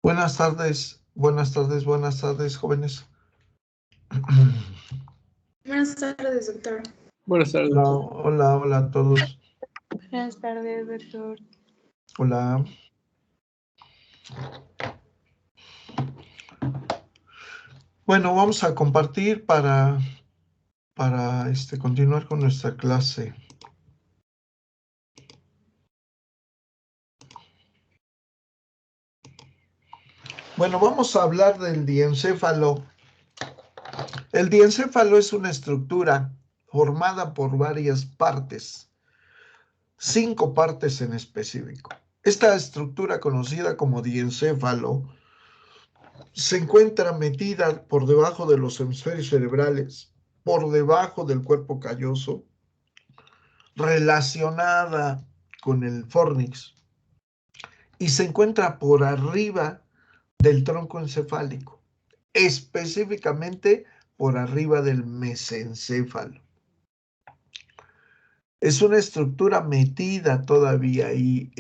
Buenas tardes, buenas tardes, buenas tardes, jóvenes. Buenas tardes, doctor. Buenas tardes, Hola, doctor. hola, hola a todos. Buenas tardes, doctor. Hola. Bueno, vamos a compartir para continuar con nuestra clase. Bueno, vamos a hablar del diencéfalo. El diencéfalo es una estructura formada por varias partes, 5 partes en específico. Esta estructura, conocida como diencéfalo, se encuentra metida por debajo de los hemisferios cerebrales, por debajo del cuerpo calloso, relacionada con el fornix, y se encuentra por arriba del tronco encefálico, específicamente por arriba del mesencéfalo. Es una estructura metida todavía ahí,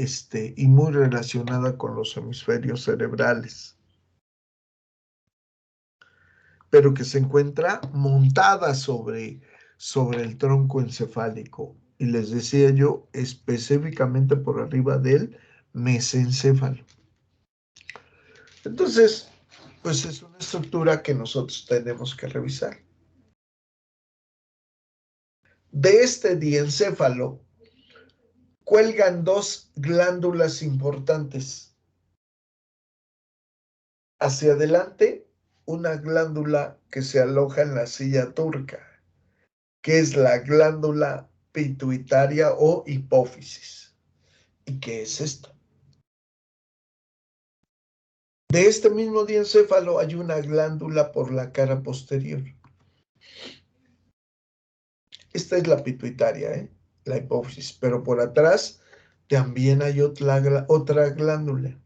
y muy relacionada con los hemisferios cerebrales, pero que se encuentra montada sobre el tronco encefálico. Y les decía yo, específicamente por arriba del mesencéfalo. Entonces, pues es una estructura que nosotros tenemos que revisar. De este diencéfalo cuelgan 2 glándulas importantes. Hacia adelante, una glándula que se aloja en la silla turca, que es la glándula pituitaria o hipófisis. ¿Y qué es esto? De este mismo diencéfalo hay una glándula por la cara posterior. Esta es la pituitaria, la hipófisis, pero por atrás también hay otra glándula.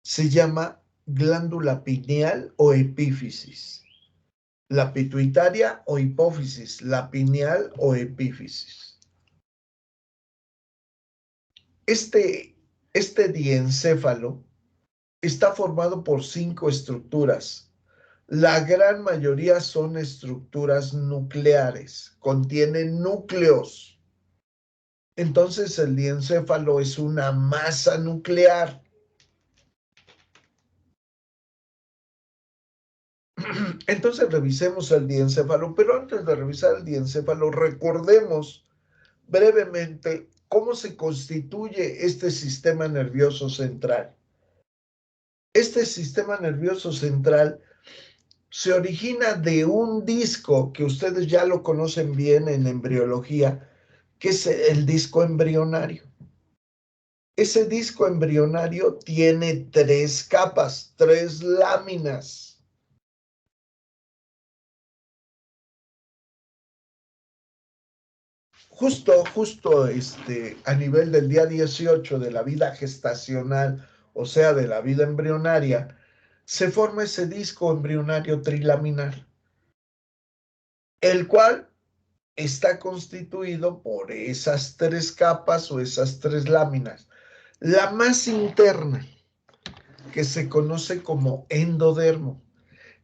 Se llama glándula pineal o epífisis. La pituitaria o hipófisis, la pineal o epífisis. Este diencéfalo está formado por 5 estructuras. La gran mayoría son estructuras nucleares, contienen núcleos. Entonces el diencéfalo es una masa nuclear. Entonces revisemos el diencéfalo, pero antes de revisar el diencéfalo, recordemos brevemente cómo se constituye este sistema nervioso central. Este sistema nervioso central se origina de un disco que ustedes ya lo conocen bien en embriología, que es el disco embrionario. Ese disco embrionario tiene 3 capas, 3 láminas. Justo a nivel del día 18 de la vida gestacional, o sea, de la vida embrionaria, se forma ese disco embrionario trilaminar, el cual está constituido por esas 3 capas o esas 3 láminas. La más interna, que se conoce como endodermo.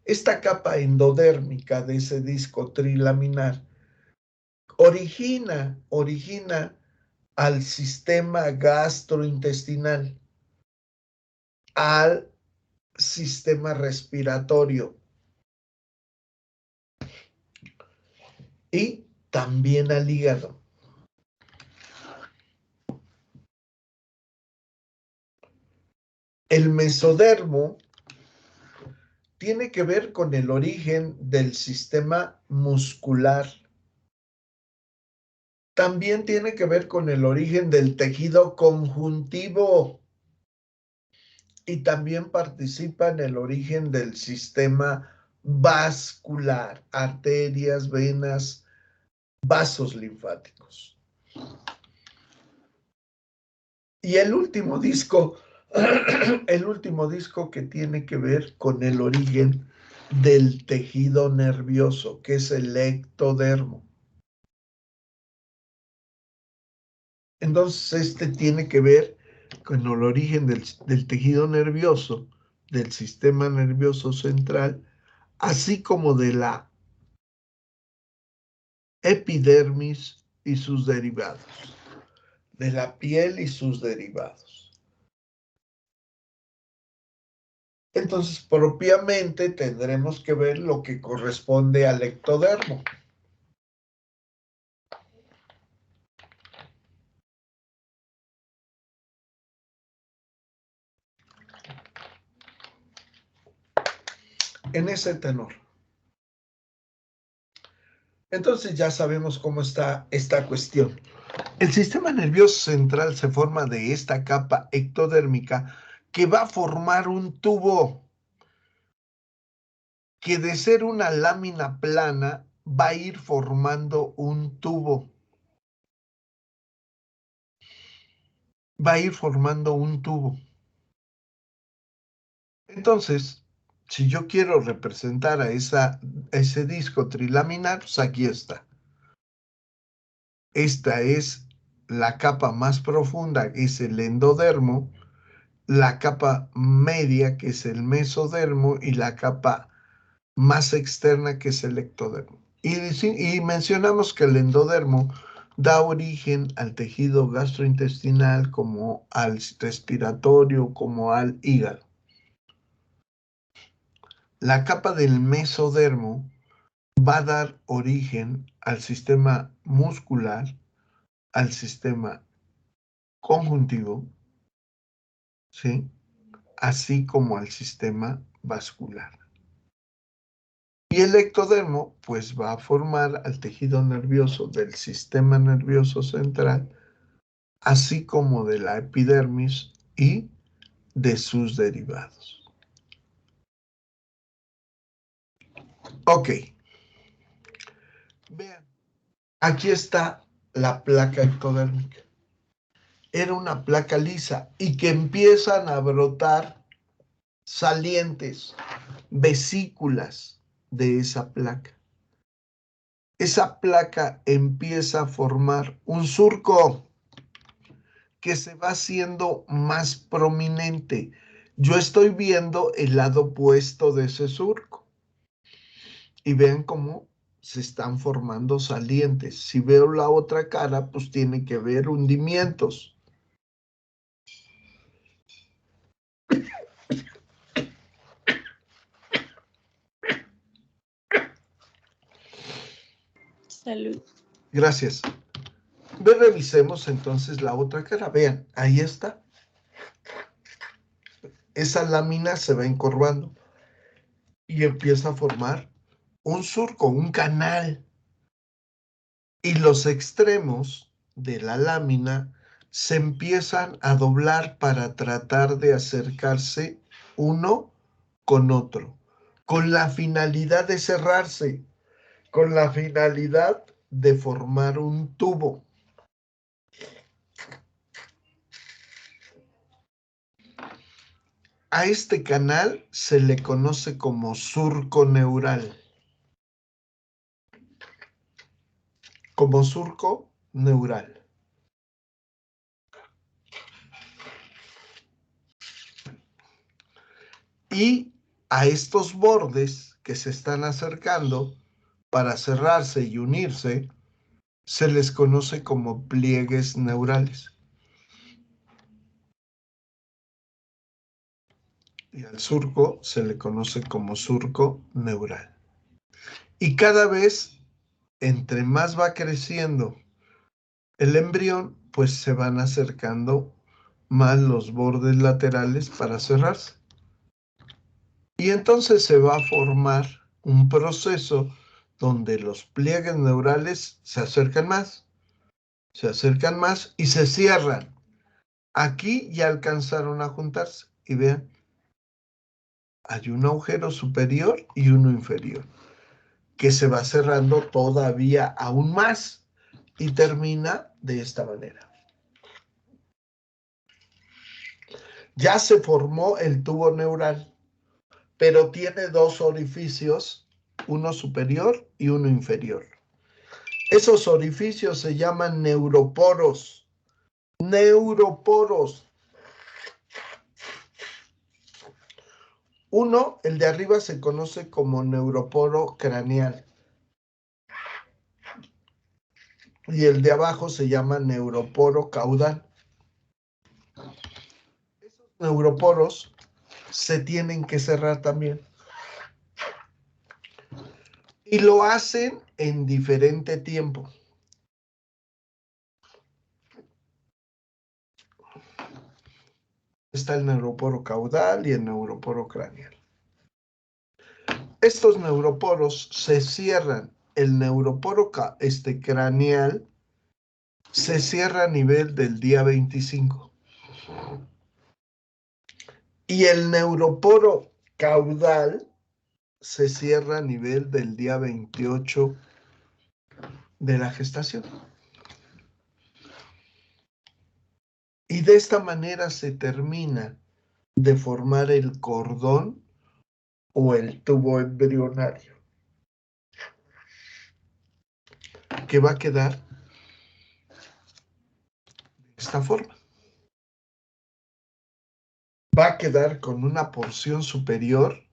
Esta capa endodérmica de ese disco trilaminar origina al sistema gastrointestinal, al sistema respiratorio y también al hígado. El mesodermo tiene que ver con el origen del sistema muscular. También tiene que ver con el origen del tejido conjuntivo y también participa en el origen del sistema vascular, arterias, venas, vasos linfáticos. Y el último disco que tiene que ver con el origen del tejido nervioso, que es el ectodermo. Entonces, tiene que ver con el origen del tejido nervioso, del sistema nervioso central, así como de la epidermis y sus derivados, de la piel y sus derivados. Entonces, propiamente tendremos que ver lo que corresponde al ectodermo. En ese tenor. Entonces ya sabemos cómo está esta cuestión. El sistema nervioso central se forma de esta capa ectodérmica que va a formar un tubo que de ser una lámina plana va a ir formando un tubo. Va a ir formando un tubo. Entonces, si yo quiero representar a ese disco trilaminar, pues aquí está. Esta es la capa más profunda, que es el endodermo, la capa media, que es el mesodermo, y la capa más externa, que es el ectodermo. Y mencionamos que el endodermo da origen al tejido gastrointestinal, como al respiratorio, como al hígado. La capa del mesodermo va a dar origen al sistema muscular, al sistema conjuntivo, ¿sí? Así como al sistema vascular. Y el ectodermo, pues va a formar al tejido nervioso del sistema nervioso central, así como de la epidermis y de sus derivados. Ok. Vean, aquí está la placa ectodérmica. Era una placa lisa y que empiezan a brotar salientes, vesículas de esa placa. Esa placa empieza a formar un surco que se va haciendo más prominente. Yo estoy viendo el lado opuesto de ese surco y vean cómo se están formando salientes. Si veo la otra cara, pues tiene que ver hundimientos. Salud. Gracias. Revisemos entonces la otra cara. Vean, ahí está. Esa lámina se va encorvando y empieza a formar un surco, un canal. Y los extremos de la lámina se empiezan a doblar para tratar de acercarse uno con otro, con la finalidad de cerrarse, con la finalidad de formar un tubo. A este canal se le conoce como surco neural. Como surco neural. Y a estos bordes que se están acercando para cerrarse y unirse, se les conoce como pliegues neurales. Y al surco se le conoce como surco neural. Y cada vez, entre más va creciendo el embrión, pues se van acercando más los bordes laterales para cerrarse. Y entonces se va a formar un proceso donde los pliegues neurales se acercan más y se cierran. Aquí ya alcanzaron a juntarse y vean, hay un agujero superior y uno inferior que se va cerrando todavía aún más y termina de esta manera. Ya se formó el tubo neural, pero tiene dos orificios, uno superior y uno inferior. Esos orificios se llaman neuroporos. Neuroporos. Uno, el de arriba, se conoce como neuroporo craneal. Y el de abajo se llama neuroporo caudal. Esos neuroporos se tienen que cerrar también. Y lo hacen en diferente tiempo. Está el neuroporo caudal y el neuroporo craneal. Estos neuroporos se cierran. El neuroporo craneal se cierra a nivel del día 25. Y el neuroporo caudal se cierra a nivel del día 28 de la gestación. Y de esta manera se termina de formar el cordón o el tubo embrionario, que va a quedar de esta forma. Va a quedar con una porción superior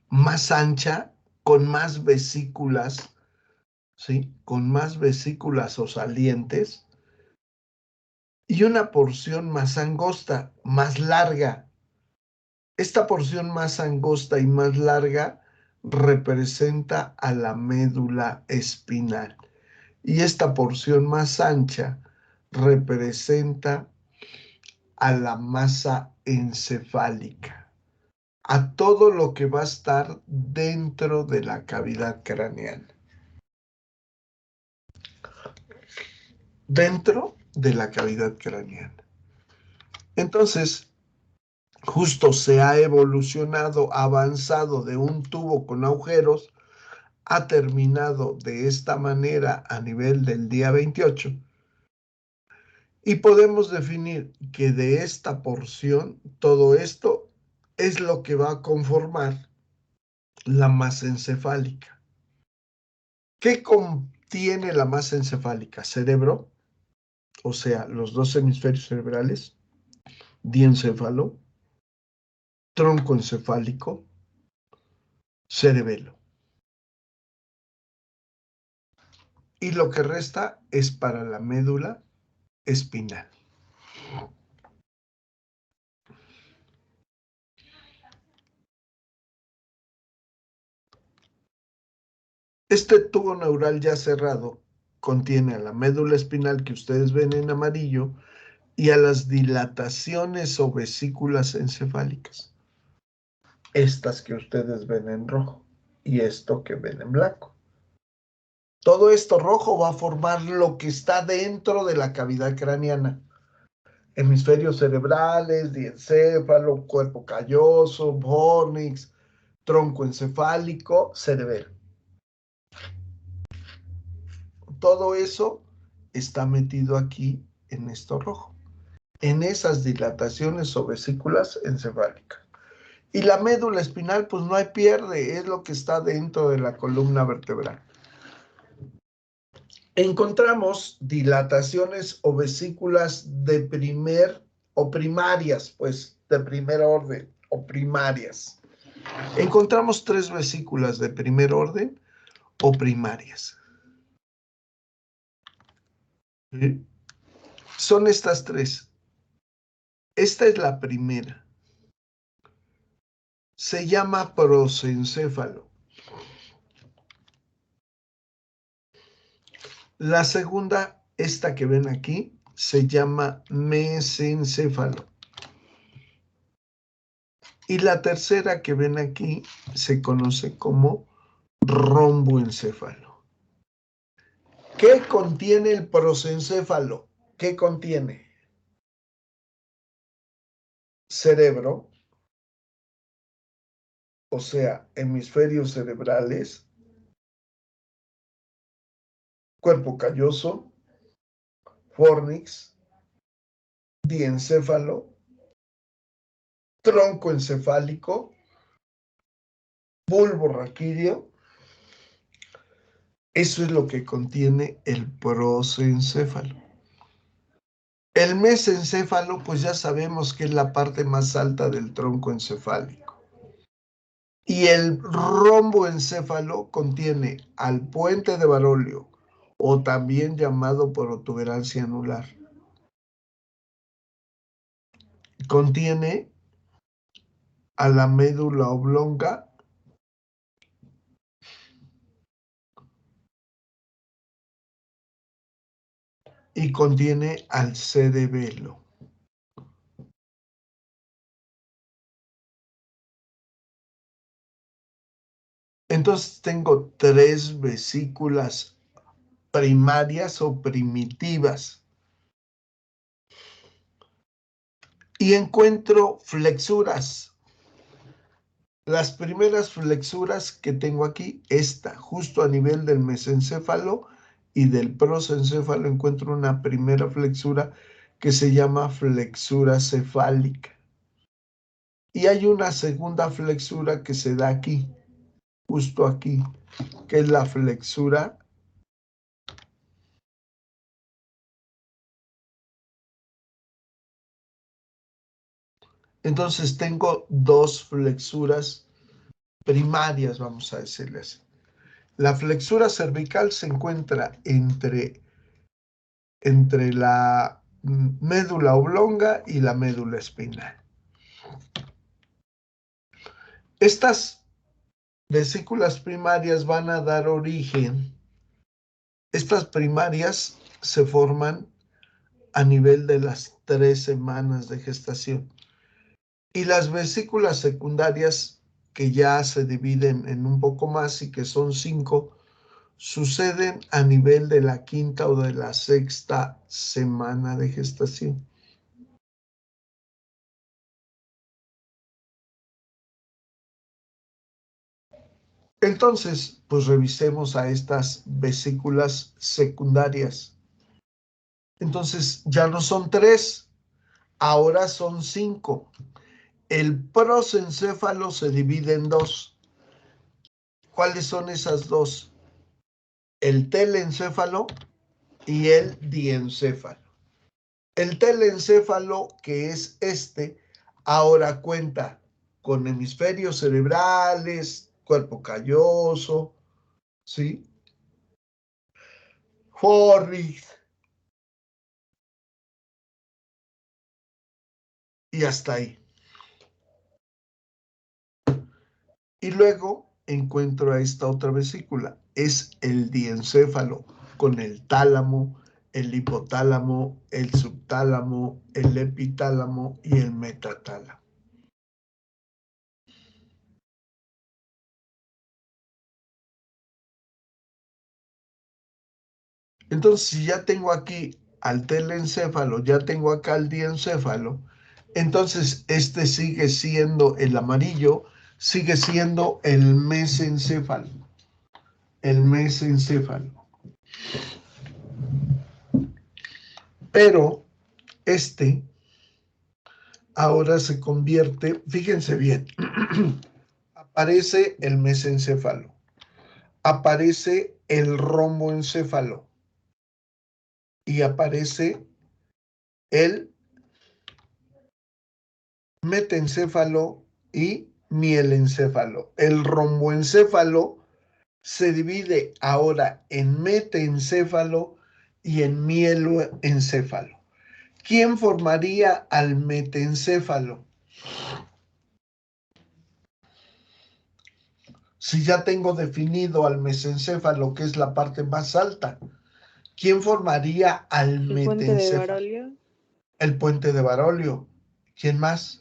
más ancha, con más vesículas, ¿sí? Con más vesículas o salientes, y una porción más angosta, más larga. Esta porción más angosta y más larga representa a la médula espinal. Y esta porción más ancha representa a la masa encefálica, a todo lo que va a estar dentro de la cavidad craneal. Dentro de la cavidad craneal. Entonces, justo se ha evolucionado, avanzado de un tubo con agujeros, ha terminado de esta manera a nivel del día 28. Y podemos definir que de esta porción, todo esto es lo que va a conformar la masa encefálica. ¿Qué contiene la masa encefálica? Cerebro, o sea, los dos hemisferios cerebrales, diencéfalo, tronco encefálico, cerebelo. Y lo que resta es para la médula espinal. Este tubo neural ya cerrado contiene a la médula espinal que ustedes ven en amarillo y a las dilataciones o vesículas encefálicas. Estas que ustedes ven en rojo y esto que ven en blanco. Todo esto rojo va a formar lo que está dentro de la cavidad craneana. Hemisferios cerebrales, diencéfalo, cuerpo calloso, fornix, tronco encefálico, cerebelo. Todo eso está metido aquí en esto rojo, en esas dilataciones o vesículas encefálicas. Y la médula espinal, pues no hay pierde, es lo que está dentro de la columna vertebral. Encontramos dilataciones o vesículas de primer o primarias, pues de primer orden o primarias. Encontramos 3 vesículas de primer orden o primarias. ¿Sí? Son estas 3. Esta es la primera. Se llama prosencéfalo. La segunda, esta que ven aquí, se llama mesencéfalo. Y la tercera que ven aquí se conoce como romboencéfalo. ¿Qué contiene el prosencéfalo? ¿Qué contiene? Cerebro, o sea, hemisferios cerebrales, cuerpo calloso, fornix, diencéfalo, tronco encefálico, bulbo raquídeo. Eso es lo que contiene el prosencéfalo. El mesencéfalo, pues ya sabemos que es la parte más alta del tronco encefálico. Y el romboencéfalo contiene al puente de Barolio, o también llamado protuberancia anular. Contiene a la médula oblonga y contiene al cerebelo. Entonces tengo 3 vesículas primarias o primitivas. Y encuentro flexuras. Las primeras flexuras que tengo aquí, esta, justo a nivel del mesencéfalo y del prosencéfalo, encuentro una primera flexura que se llama flexura cefálica. Y hay una segunda flexura que se da aquí, justo aquí, que es la flexura Entonces tengo 2 flexuras primarias, vamos a decirle así. La flexura cervical se encuentra entre la médula oblonga y la médula espinal. Estas vesículas primarias van a dar origen. Estas primarias se forman a nivel de las 3 semanas de gestación. Y las vesículas secundarias, que ya se dividen en un poco más y que son 5, suceden a nivel de la 5ª o de la 6ª semana de gestación. Entonces, pues revisemos a estas vesículas secundarias. Entonces, ya no son 3, ahora son 5. El prosencéfalo se divide en 2. ¿Cuáles son esas 2? El telencéfalo y el diencéfalo. El telencéfalo, que es este, ahora cuenta con hemisferios cerebrales, cuerpo calloso, ¿sí? Fornix. Y hasta ahí. Y luego encuentro a esta otra vesícula. Es el diencéfalo con el tálamo, el hipotálamo, el subtálamo, el epitálamo y el metatálamo. Entonces, si ya tengo aquí al telencéfalo, ya tengo acá al diencéfalo, entonces este sigue siendo el amarillo, sigue siendo el mesencéfalo. El mesencéfalo. Pero este ahora se convierte, fíjense bien, aparece el mesencéfalo, aparece el romboencéfalo y aparece el metencéfalo y mielencéfalo. El romboencéfalo se divide ahora en metencéfalo y en mieloencéfalo. ¿Quién formaría al metencéfalo? Si ya tengo definido al mesencéfalo, que es la parte más alta, ¿quién formaría al metencéfalo? El puente de Barolio. El puente de Barolio. ¿Quién más?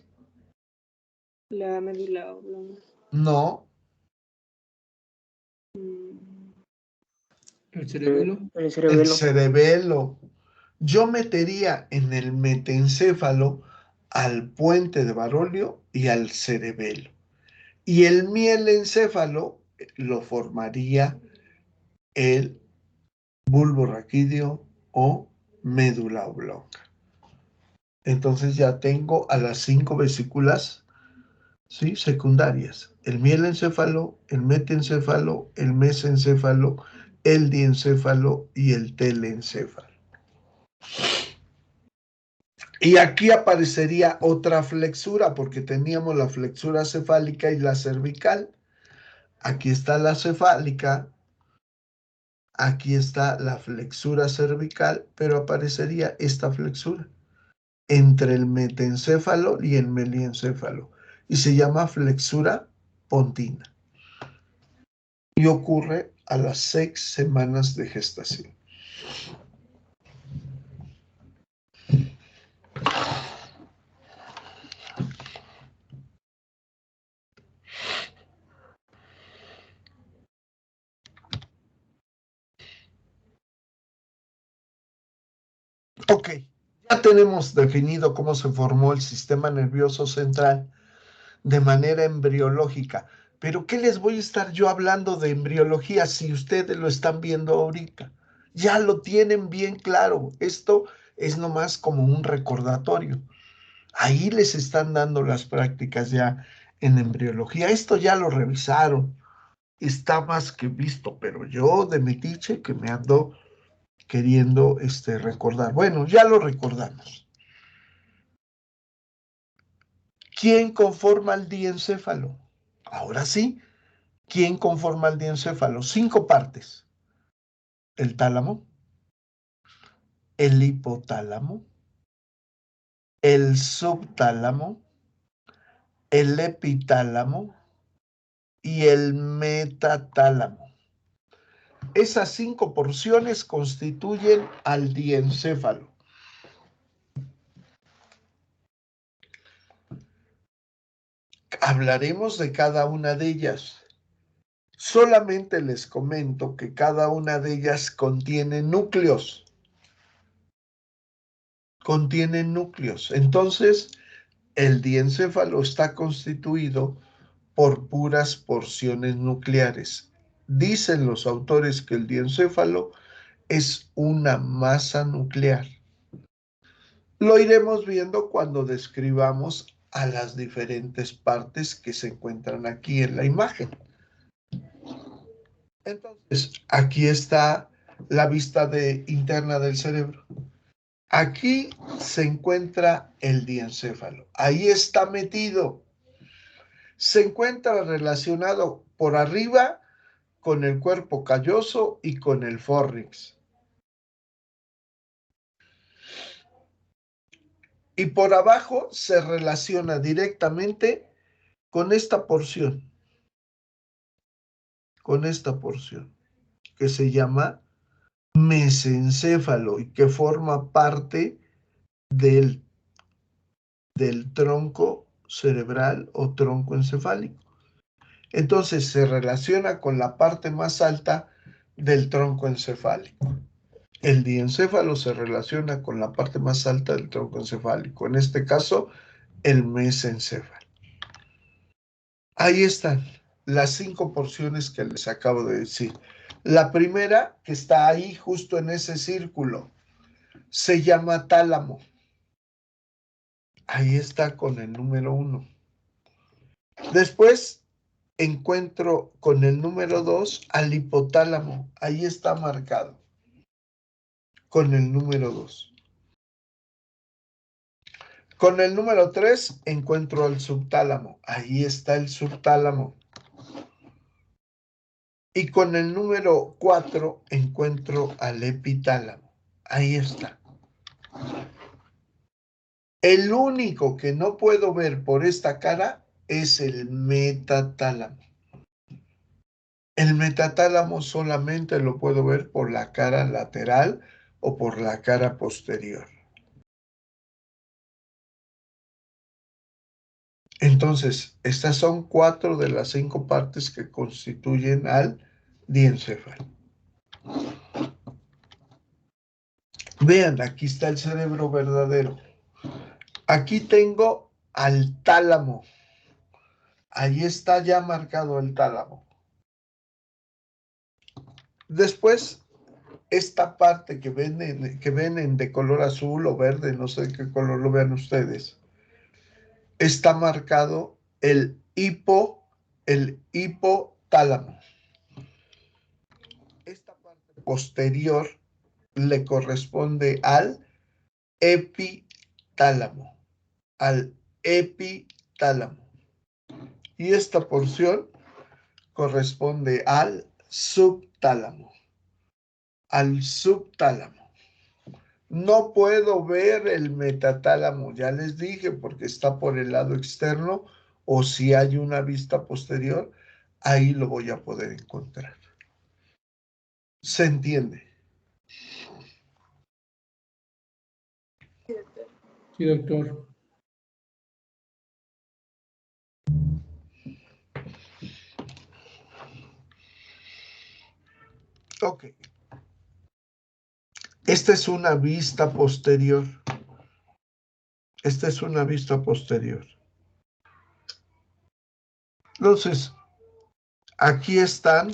La médula oblonga. No. El cerebelo. El cerebelo. Yo metería en el metencéfalo al puente de Barolio y al cerebelo. Y el mielencéfalo lo formaría el bulbo raquídeo o médula oblonga. Entonces ya tengo a las 5 vesículas, ¿sí?, secundarias. El mielencéfalo, el metencéfalo, el mesencéfalo, el diencéfalo y el telencéfalo. Y aquí aparecería otra flexura, porque teníamos la flexura cefálica y la cervical. Aquí está la cefálica, aquí está la flexura cervical, pero aparecería esta flexura entre el metencéfalo y el meliencéfalo, y se llama flexura pontina. Y ocurre a las 6 semanas de gestación. Ok, ya tenemos definido cómo se formó el sistema nervioso central de manera embriológica. Pero ¿qué les voy a estar yo hablando de embriología si ustedes lo están viendo ahorita? Ya lo tienen bien claro. Esto es nomás como un recordatorio. Ahí les están dando las prácticas ya en embriología. Esto ya lo revisaron. Está más que visto, pero yo de metiche que me ando queriendo recordar. Bueno, ya lo recordamos. ¿Quién conforma el diencéfalo? Ahora sí, ¿quién conforma el diencéfalo? 5 partes. El tálamo, el hipotálamo, el subtálamo, el epitálamo y el metatálamo. Esas 5 porciones constituyen al diencéfalo. Hablaremos de cada una de ellas. Solamente les comento que cada una de ellas contiene núcleos. Contienen núcleos. Entonces, el diencéfalo está constituido por puras porciones nucleares. Dicen los autores que el diencéfalo es una masa nuclear. Lo iremos viendo cuando describamos a las diferentes partes que se encuentran aquí en la imagen. Entonces, aquí está la vista interna del cerebro. Aquí se encuentra el diencéfalo. Ahí está metido. Se encuentra relacionado por arriba con el cuerpo calloso y con el fornix. Y por abajo se relaciona directamente con esta porción, que se llama mesencéfalo y que forma parte del tronco cerebral o tronco encefálico. Entonces se relaciona con la parte más alta del tronco encefálico. El diencéfalo se relaciona con la parte más alta del tronco encefálico, en este caso el mesencéfalo. Ahí están las 5 porciones que les acabo de decir. La primera, que está ahí justo en ese círculo, se llama tálamo. Ahí está con el número 1. Después encuentro con el número 2 al hipotálamo. Ahí está marcado con el número 2. Con el número 3 encuentro al subtálamo. Ahí está el subtálamo. Y con el número 4 encuentro al epitálamo. Ahí está. El único que no puedo ver por esta cara es el metatálamo. El metatálamo solamente lo puedo ver por la cara lateral o por la cara posterior. Entonces, estas son 4 de las 5 partes que constituyen al diencéfalo. Vean, aquí está el cerebro verdadero. Aquí tengo al tálamo. Ahí está ya marcado el tálamo. Después, esta parte que ven de color azul o verde, no sé qué color lo vean ustedes, está marcado el hipotálamo. Esta parte posterior le corresponde al epitálamo. tálamo, al epitálamo. Y esta porción corresponde al subtálamo. Al subtálamo. No puedo ver el metatálamo, ya les dije, porque está por el lado externo, o si hay una vista posterior, ahí lo voy a poder encontrar. ¿Se entiende? Sí, doctor. Ok. Esta es una vista posterior. Esta es una vista posterior. Entonces, aquí están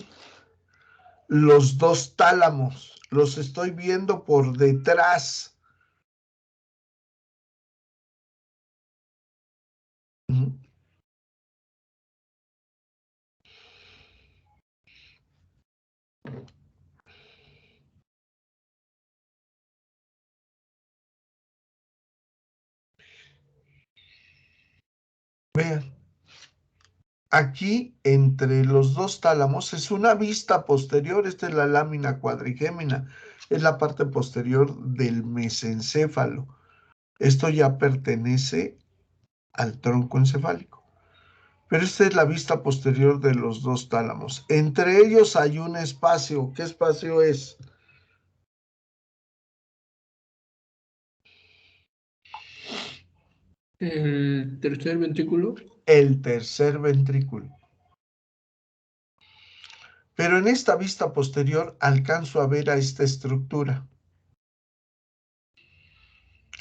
los dos tálamos. Los estoy viendo por detrás. Vean. Aquí, entre los dos tálamos, es una vista posterior. Esta es la lámina cuadrigémina. Es la parte posterior del mesencéfalo. Esto ya pertenece al tronco encefálico. Pero esta es la vista posterior de los dos tálamos. Entre ellos hay un espacio. ¿Qué espacio es? El tercer ventrículo. El tercer ventrículo. Pero en esta vista posterior alcanzo a ver a esta estructura.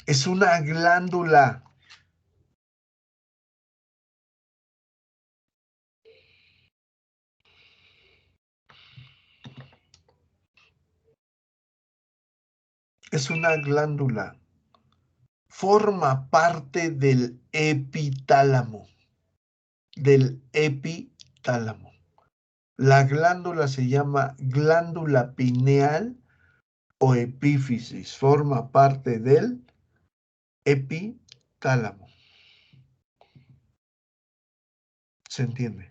Es una glándula. Es una glándula. Forma parte del epitálamo. Del epitálamo. La glándula se llama glándula pineal o epífisis. Forma parte del epitálamo. ¿Se entiende?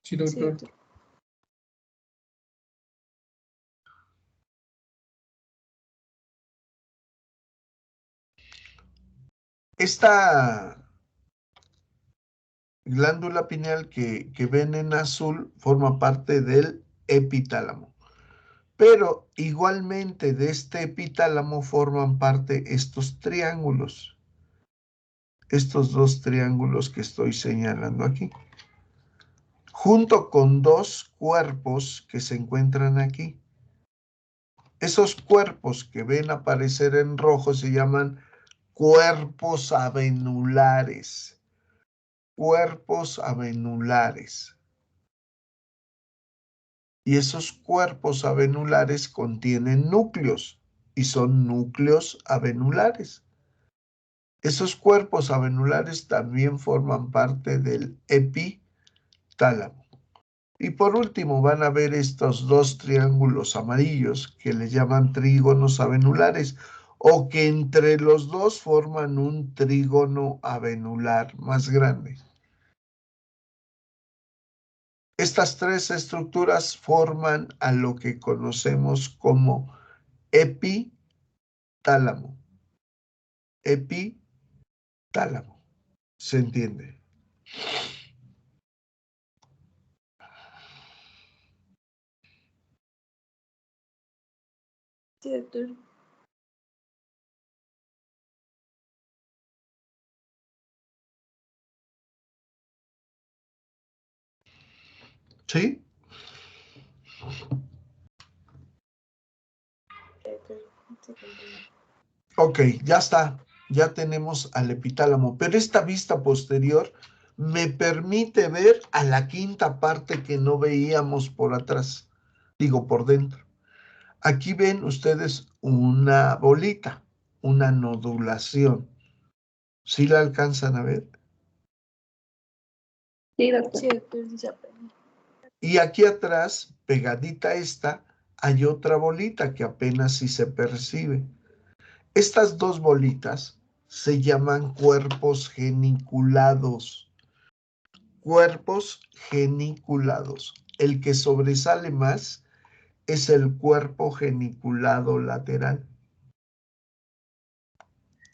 Sí, doctor. Sí, Esta glándula pineal que ven en azul forma parte del epitálamo. Pero igualmente de este epitálamo forman parte estos triángulos. Estos dos triángulos que estoy señalando aquí. Junto con dos cuerpos que se encuentran aquí. Esos cuerpos que ven aparecer en rojo se llaman cuerpos avenulares. Cuerpos avenulares. Y esos cuerpos avenulares contienen núcleos y son núcleos avenulares. Esos cuerpos avenulares también forman parte del epitálamo. Y por último van a ver estos dos triángulos amarillos que le llaman trígonos avenulares o que entre los dos forman un trígono avenular más grande. Estas tres estructuras forman a lo que conocemos como epitálamo. Epitálamo. ¿Se entiende? sí, doctor. ¿Sí? Ok, ya está. Ya tenemos al epitálamo. Pero esta vista posterior me permite ver a la quinta parte que no veíamos por atrás. Digo, por dentro. Aquí ven ustedes una bolita, una nodulación. ¿Sí la alcanzan a ver? Sí, doctor. Sí, doctor, sí se aprende. Y aquí atrás, pegadita a esta, hay otra bolita que apenas si se percibe. Estas dos bolitas se llaman cuerpos geniculados. Cuerpos geniculados. El que sobresale más es el cuerpo geniculado lateral.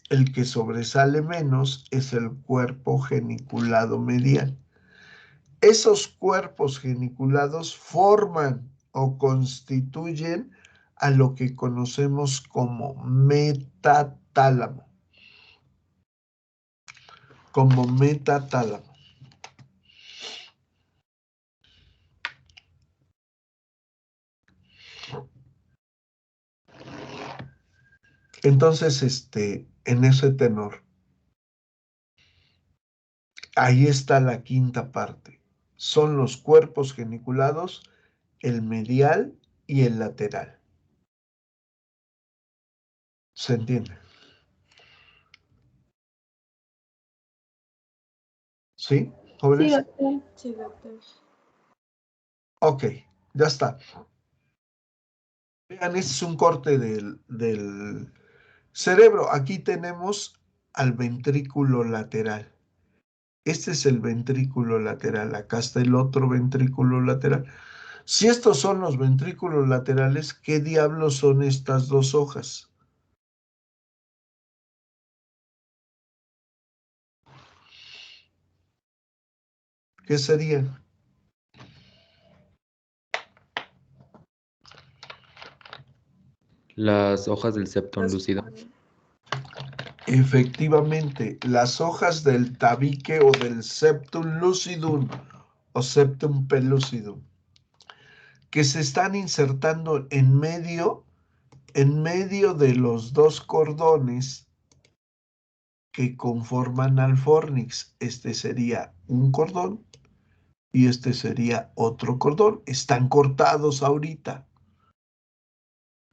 El que sobresale menos es el cuerpo geniculado medial. Esos cuerpos geniculados forman o constituyen a lo que conocemos como metatálamo. Como metatálamo. Entonces, en ese tenor, ahí está la quinta parte. Son los cuerpos geniculados, el medial y el lateral. ¿Se entiende? ¿Sí, jóvenes? Sí, doctor. Sí, doctor. Ok, ya está. Vean, este es un corte del cerebro. Aquí tenemos al ventrículo lateral. Este es el ventrículo lateral. Acá está el otro ventrículo lateral. Si estos son los ventrículos laterales, ¿qué diablos son estas dos hojas? ¿Qué serían? Las hojas del septum Los- lúcido. Efectivamente, las hojas del tabique o del septum lucidum o septum pellucidum, que se están insertando en medio de los dos cordones que conforman al fornix. Este sería un cordón y este sería otro cordón. Están cortados ahorita.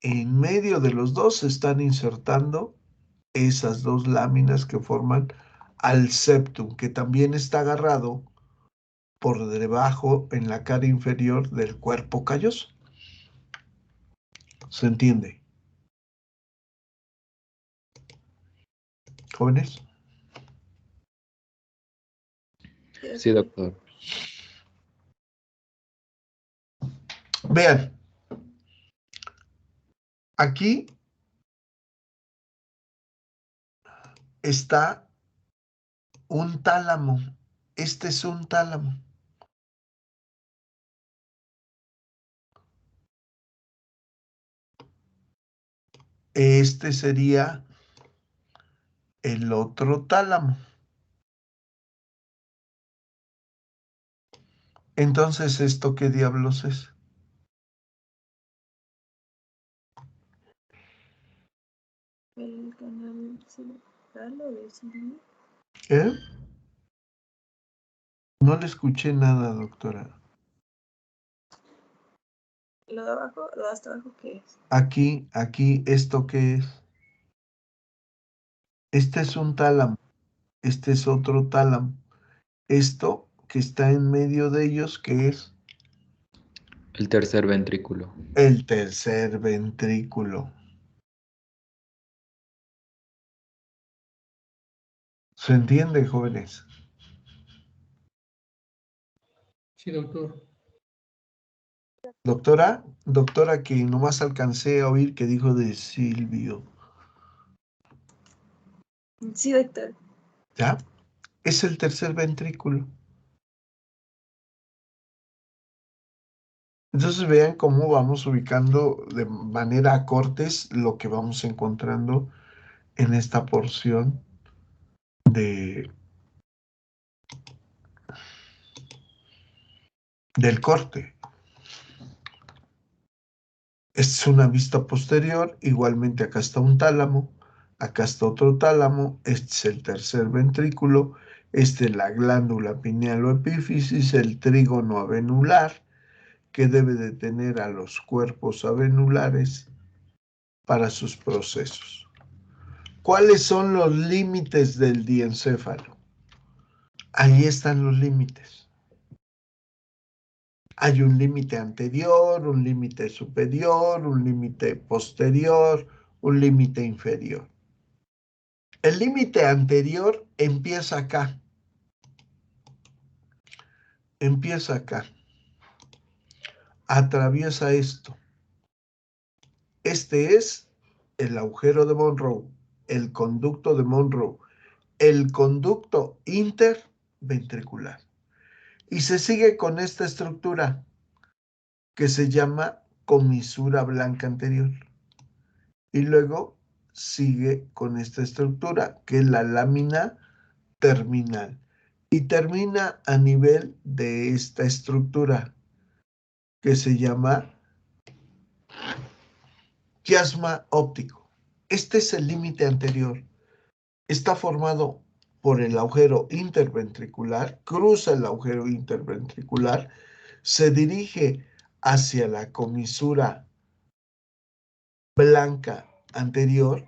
En medio de los dos se están insertando esas dos láminas que forman al septum, que también está agarrado por debajo en la cara inferior del cuerpo calloso. ¿Se entiende? Jóvenes. Sí, doctor. Vean, aquí está un tálamo. Este es un tálamo. Este sería el otro tálamo. Entonces, ¿esto qué diablos es? El canal cerebral o de Silvia. ¿Eh? No le escuché nada, doctora. Lo de abajo, lo de hasta abajo, ¿qué es? Aquí, ¿esto qué es? Este es un tálamo. Este es otro tálamo. Esto que está en medio de ellos, ¿qué es? El tercer ventrículo. El tercer ventrículo. ¿Se entiende, jóvenes? Sí, doctor. Doctora, que nomás alcancé a oír que dijo de Silvio. Sí, doctor. ¿Ya? Es el tercer ventrículo. Entonces vean cómo vamos ubicando de manera a cortes lo que vamos encontrando en esta porción del corte. Esta es una vista posterior, igualmente acá está un tálamo, acá está otro tálamo, este es el tercer ventrículo, este es la glándula pineal o epífisis, el trígono avenular, que debe de tener a los cuerpos avenulares para sus procesos. ¿Cuáles son los límites del diencéfalo? Ahí están los límites. Hay un límite anterior, un límite superior, un límite posterior, un límite inferior. El límite anterior empieza acá. Empieza acá. Atraviesa esto. Este es el agujero de Monroe, el conducto de Monroe, el conducto interventricular. Y se sigue con esta estructura que se llama comisura blanca anterior. Y luego sigue con esta estructura que es la lámina terminal. Y termina a nivel de esta estructura que se llama quiasma óptico. Este es el límite anterior. Está formado por el agujero interventricular, cruza el agujero interventricular, se dirige hacia la comisura blanca anterior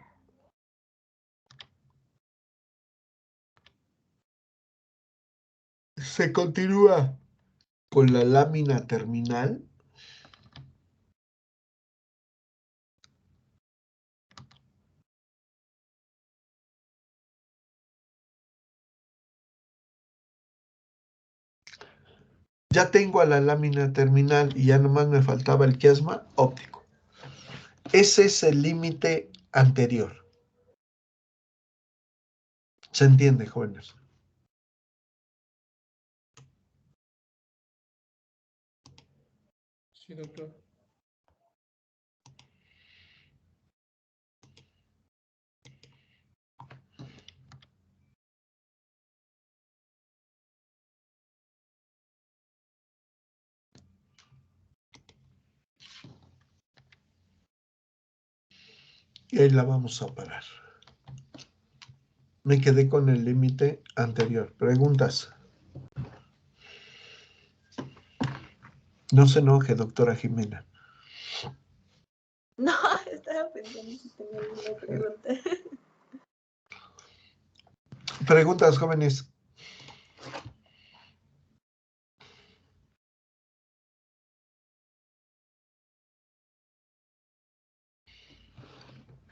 se continúa con la lámina terminal ya tengo a la lámina terminal y ya nomás me faltaba el quiasma óptico. Ese es el límite anterior. ¿Se entiende, jóvenes? Sí, doctor. Y ahí la vamos a parar. Me quedé con el límite anterior. ¿Preguntas? No se enoje, doctora Jimena. No, estaba pensando si tenía alguna pregunta. ¿Preguntas, jóvenes?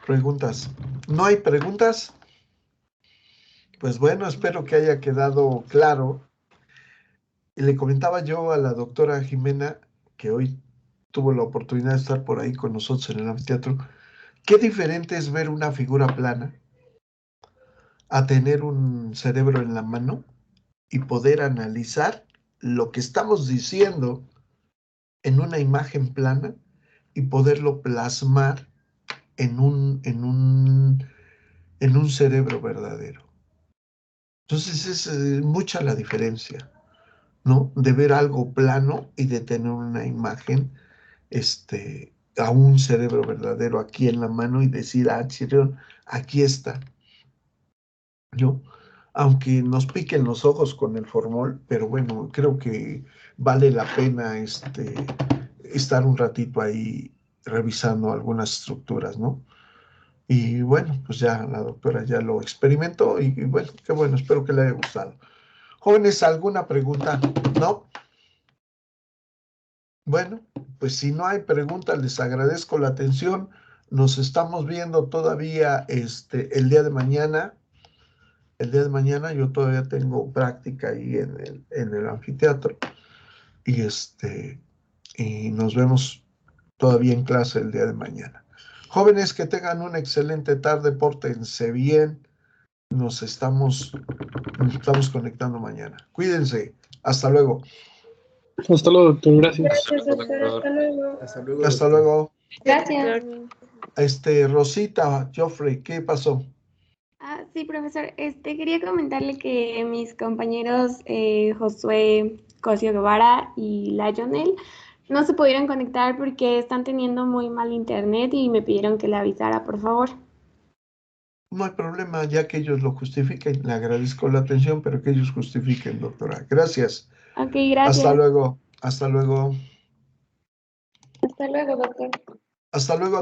¿Preguntas? ¿No hay preguntas? Pues bueno, espero que haya quedado claro. Y le comentaba yo a la doctora Jimena, que hoy tuvo la oportunidad de estar por ahí con nosotros en el anfiteatro, qué diferente es ver una figura plana a tener un cerebro en la mano y poder analizar lo que estamos diciendo en una imagen plana y poderlo plasmar en un cerebro verdadero. Entonces es mucha la diferencia, ¿no? De ver algo plano y de tener una imagen, a un cerebro verdadero aquí en la mano y decir, ah, Chirrión, aquí está, ¿no? Aunque nos piquen los ojos con el formol, pero bueno, creo que vale la pena estar un ratito ahí revisando algunas estructuras, ¿no? Y bueno, pues ya la doctora ya lo experimentó y bueno, qué bueno, espero que le haya gustado. Jóvenes, ¿alguna pregunta? ¿No? Bueno, pues si no hay preguntas, les agradezco la atención. Nos estamos viendo todavía el día de mañana. El día de mañana yo todavía tengo práctica ahí en el anfiteatro. Y nos vemos todavía en clase el día de mañana. Jóvenes, que tengan una excelente tarde, pórtense bien. Nos estamos conectando mañana. Cuídense. Hasta luego. Hasta luego, doctor. Gracias. Gracias, doctor. Hasta luego. Hasta luego. Hasta doctor. luego. Gracias. Rosita, Joffrey, ¿qué pasó? Sí, profesor, quería comentarle que mis compañeros Josué Cosio Guevara y Lionel no se pudieron conectar porque están teniendo muy mal internet y me pidieron que le avisara, por favor. No hay problema, ya que ellos lo justifiquen. Le agradezco la atención, pero que ellos justifiquen, doctora. Gracias. Ok, gracias. Hasta luego. Hasta luego. Hasta luego, doctor. Hasta luego.